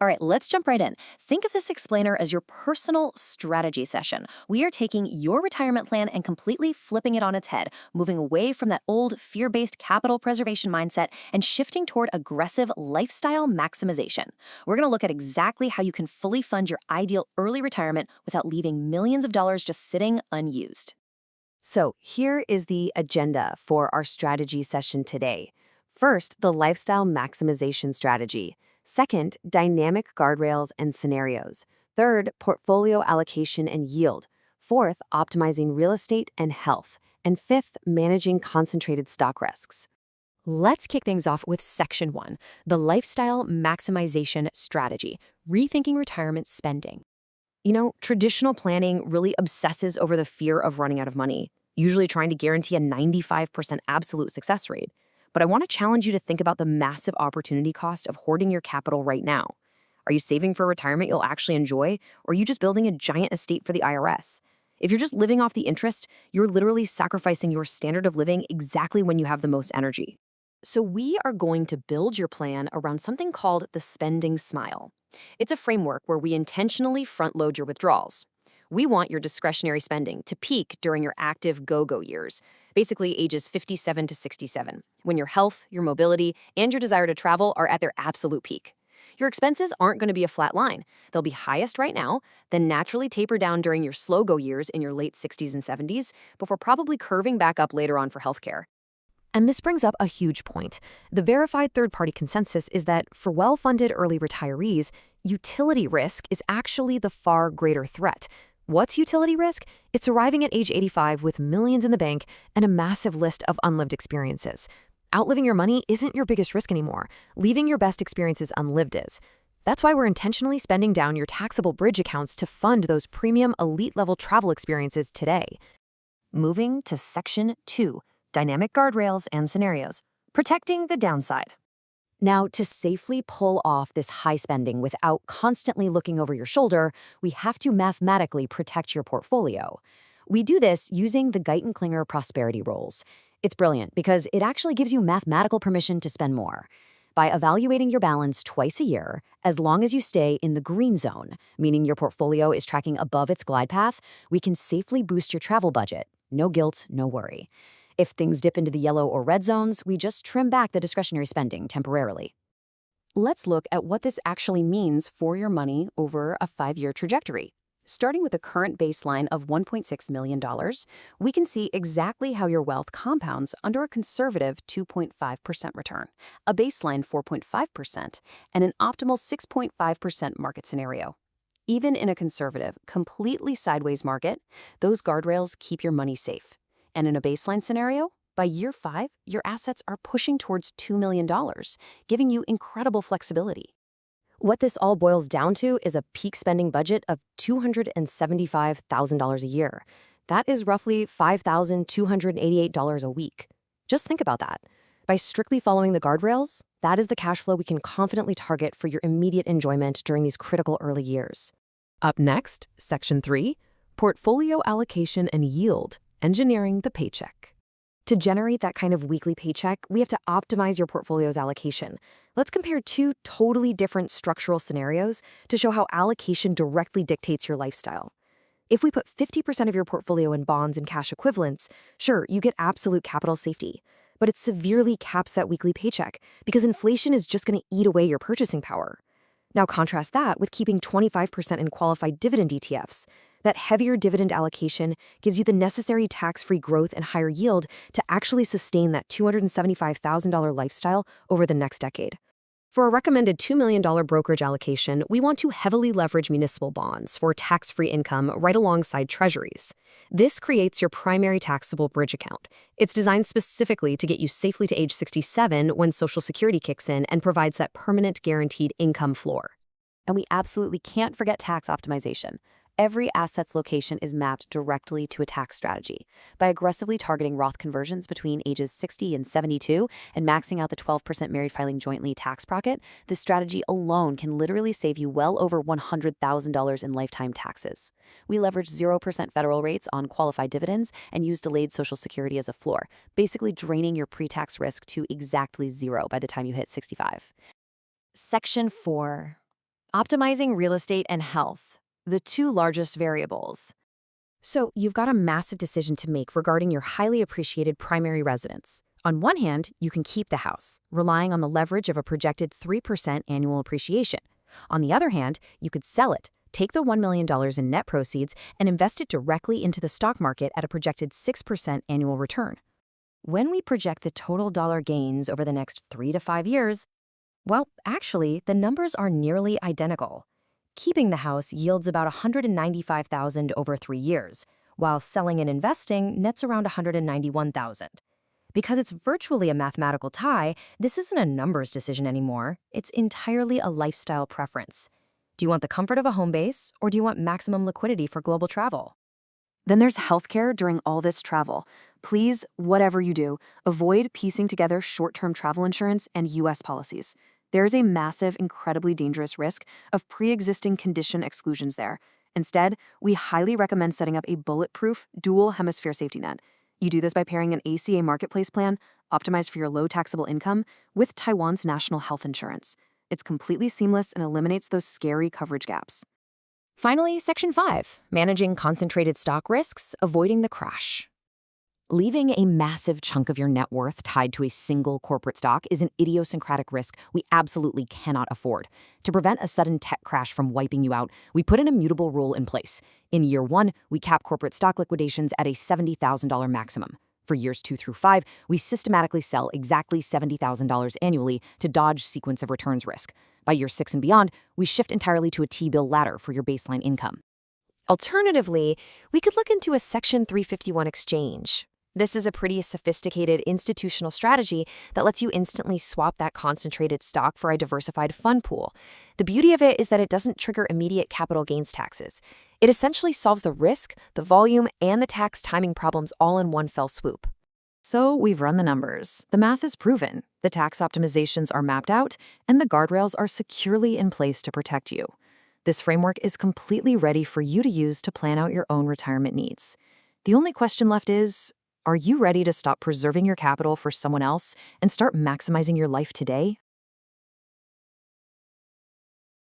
All right, let's jump right in. Think of this explainer as your personal strategy session. We are taking your retirement plan and completely flipping it on its head, moving away from that old fear-based capital preservation mindset and shifting toward aggressive lifestyle maximization. We're going to look at exactly how you can fully fund your ideal early retirement without leaving millions of dollars just sitting unused. So here is the agenda for our strategy session today. First, the lifestyle maximization strategy. Second, dynamic guardrails and scenarios. Third, portfolio allocation and yield. Fourth, optimizing real estate and health. And fifth, managing concentrated stock risks. Let's kick things off with Section 1, the lifestyle maximization strategy, rethinking retirement spending. Traditional planning really obsesses over the fear of running out of money, usually trying to guarantee a 95% absolute success rate. But I want to challenge you to think about the massive opportunity cost of hoarding your capital right now. Are you saving for retirement you'll actually enjoy, or are you just building a giant estate for the IRS? If you're just living off the interest, you're literally sacrificing your standard of living exactly when you have the most energy. So we are going to build your plan around something called the spending smile. It's a framework where we intentionally front-load your withdrawals. We want your discretionary spending to peak during your active go-go years, basically ages 57 to 67, when your health, your mobility, and your desire to travel are at their absolute peak. Your expenses aren't going to be a flat line. They'll be highest right now, then naturally taper down during your slow-go years in your late 60s and 70s, before probably curving back up later on for healthcare. And this brings up a huge point. The verified third-party consensus is that for well-funded early retirees, utility risk is actually the far greater threat. What's utility risk? It's arriving at age 85 with millions in the bank and a massive list of unlived experiences. Outliving your money isn't your biggest risk anymore. Leaving your best experiences unlived is. That's why we're intentionally spending down your taxable bridge accounts to fund those premium elite-level travel experiences today. Moving to Section 2, dynamic guardrails and scenarios. Protecting the downside. Now, to safely pull off this high spending without constantly looking over your shoulder, we have to mathematically protect your portfolio. We do this using the Guyton-Klinger prosperity rules. It's brilliant because it actually gives you mathematical permission to spend more. By evaluating your balance twice a year, as long as you stay in the green zone, meaning your portfolio is tracking above its glide path, we can safely boost your travel budget. No guilt, no worry. If things dip into the yellow or red zones, we just trim back the discretionary spending temporarily. Let's look at what this actually means for your money over a 5-year trajectory. Starting with a current baseline of $1.6 million, we can see exactly how your wealth compounds under a conservative 2.5% return, a baseline 4.5%, and an optimal 6.5% market scenario. Even in a conservative, completely sideways market, those guardrails keep your money safe. And in a baseline scenario, by year 5, your assets are pushing towards $2 million, giving you incredible flexibility. What this all boils down to is a peak spending budget of $275,000 a year. That is roughly $5,288 a week. Just think about that. By strictly following the guardrails, that is the cash flow we can confidently target for your immediate enjoyment during these critical early years. Up next, Section 3, portfolio allocation and yield. Engineering the paycheck. To generate that kind of weekly paycheck, we have to optimize your portfolio's allocation. Let's compare two totally different structural scenarios to show how allocation directly dictates your lifestyle. If we put 50% of your portfolio in bonds and cash equivalents, sure, you get absolute capital safety, but it severely caps that weekly paycheck because inflation is just going to eat away your purchasing power. Now contrast that with keeping 25% in qualified dividend ETFs. That heavier dividend allocation gives you the necessary tax-free growth and higher yield to actually sustain that $275,000 lifestyle over the next decade. For a recommended $2 million brokerage allocation, we want to heavily leverage municipal bonds for tax-free income right alongside treasuries. This creates your primary taxable bridge account. It's designed specifically to get you safely to age 67 when Social Security kicks in and provides that permanent guaranteed income floor. And we absolutely can't forget tax optimization. Every asset's location is mapped directly to a tax strategy. By aggressively targeting Roth conversions between ages 60 and 72 and maxing out the 12% married filing jointly tax bracket, this strategy alone can literally save you well over $100,000 in lifetime taxes. We leverage 0% federal rates on qualified dividends and use delayed Social Security as a floor, basically draining your pre-tax risk to exactly zero by the time you hit 65. Section 4. Optimizing real estate and health, the two largest variables. So you've got a massive decision to make regarding your highly appreciated primary residence. On one hand, you can keep the house, relying on the leverage of a projected 3% annual appreciation. On the other hand, you could sell it, take the $1 million in net proceeds, and invest it directly into the stock market at a projected 6% annual return. When we project the total dollar gains over the next 3 to 5 years, well, actually, the numbers are nearly identical. Keeping the house yields about $195,000 over 3 years, while selling and investing nets around $191,000. Because it's virtually a mathematical tie, this isn't a numbers decision anymore. It's entirely a lifestyle preference. Do you want the comfort of a home base, or do you want maximum liquidity for global travel? Then there's healthcare during all this travel. Please, whatever you do, avoid piecing together short-term travel insurance and U.S. policies. There is a massive, incredibly dangerous risk of pre-existing condition exclusions there. Instead, we highly recommend setting up a bulletproof dual hemisphere safety net. You do this by pairing an ACA marketplace plan, optimized for your low taxable income, with Taiwan's national health insurance. It's completely seamless and eliminates those scary coverage gaps. Finally, Section 5, managing concentrated stock risks, avoiding the crash. Leaving a massive chunk of your net worth tied to a single corporate stock is an idiosyncratic risk we absolutely cannot afford. To prevent a sudden tech crash from wiping you out, we put an immutable rule in place. In year 1, we cap corporate stock liquidations at a $70,000 maximum. For years 2 through 5, we systematically sell exactly $70,000 annually to dodge sequence of returns risk. By year 6 and beyond, we shift entirely to a T-bill ladder for your baseline income. Alternatively, we could look into a Section 351 exchange. This is a pretty sophisticated institutional strategy that lets you instantly swap that concentrated stock for a diversified fund pool. The beauty of it is that it doesn't trigger immediate capital gains taxes. It essentially solves the risk, the volume, and the tax timing problems all in one fell swoop. So we've run the numbers. The math is proven. The tax optimizations are mapped out, and the guardrails are securely in place to protect you. This framework is completely ready for you to use to plan out your own retirement needs. The only question left is, are you ready to stop preserving your capital for someone else and start maximizing your life today?